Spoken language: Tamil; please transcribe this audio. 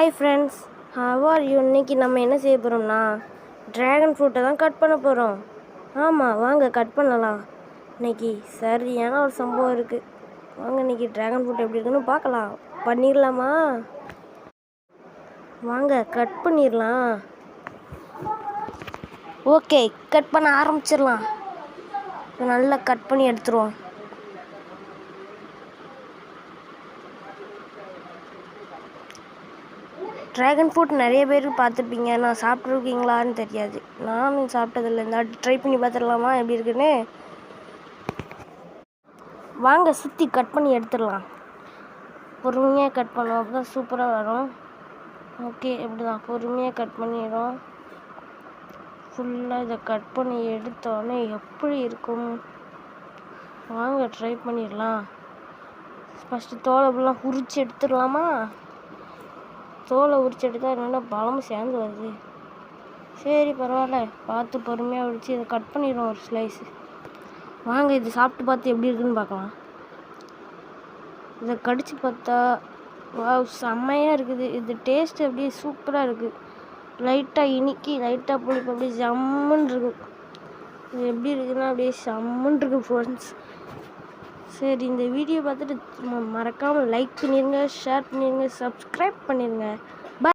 Hi friends, how are you? இன்னைக்கு நம்ம என்ன செய்ய போகிறோம்னா ட்ராகன் ஃப்ரூட்டை தான் கட் பண்ண போகிறோம். ஆமாம், வாங்க கட் பண்ணலாம். இன்னைக்கு சரியான ஒரு சம்பவம் இருக்குது. வாங்க இன்னைக்கு ட்ராகன் ஃப்ரூட் எப்படி இருக்குன்னு பார்க்கலாம். பண்ணிடலாமா? வாங்க கட் பண்ணிடலாம். ஓகே, கட் பண்ண ஆரம்பிச்சிடலாம். நல்லா கட் பண்ணி எடுத்துருவோம். ட்ராகன் ஃப்ரூட் நிறைய பேர் பார்த்துருப்பீங்க. நான் சாப்பிட்ருக்கீங்களான்னு தெரியாது. நானும் சாப்பிட்டதில்லை. இந்த ட்ரை பண்ணி பார்த்துடலாமா எப்படி இருக்குன்னு? வாங்க சுற்றி கட் பண்ணி எடுத்துடலாம். பொறுமையாக கட் பண்ணுவோம், அப்போ தான் சூப்பராக வரும். ஓகே, இப்படி தான் பொறுமையாக கட் பண்ணிடுறோம். ஃபுல்லாக இதை கட் பண்ணி எடுத்தோடனே எப்படி இருக்கும்? வாங்க ட்ரை பண்ணிடலாம். ஃபஸ்ட்டு தோலை ஃபுல்லாக உரிச்சு எடுத்துடலாமா? தோலை உரிச்சு எடுத்தால் என்னென்னா பழமும் சேர்ந்து வருது. சரி பரவாயில்ல, பார்த்து பொறுமையாக உரிச்சு இதை கட் பண்ணிடுவோம் ஒரு ஸ்லைஸு. வாங்க இது சாப்பிட்டு பார்த்து எப்படி இருக்குன்னு பார்க்கலாம். இதை கடிச்சு பார்த்தா செம்மையாக இருக்குது. இது டேஸ்ட்டு அப்படியே சூப்பராக இருக்குது. லைட்டாக இனிக்கி லைட்டாக புளிப்பு அப்படியே ஜம்முன்னு இருக்குது. இது எப்படி இருக்குதுன்னா அப்படியே செம்முன்னு இருக்குது ஃப்ரெண்ட்ஸ். சரி, இந்த வீடியோ பார்த்துட்டு மறக்காமல் லைக் பண்ணிடுங்க, ஷேர் பண்ணிடுங்க, சப்ஸ்கிரைப் பண்ணிடுங்க.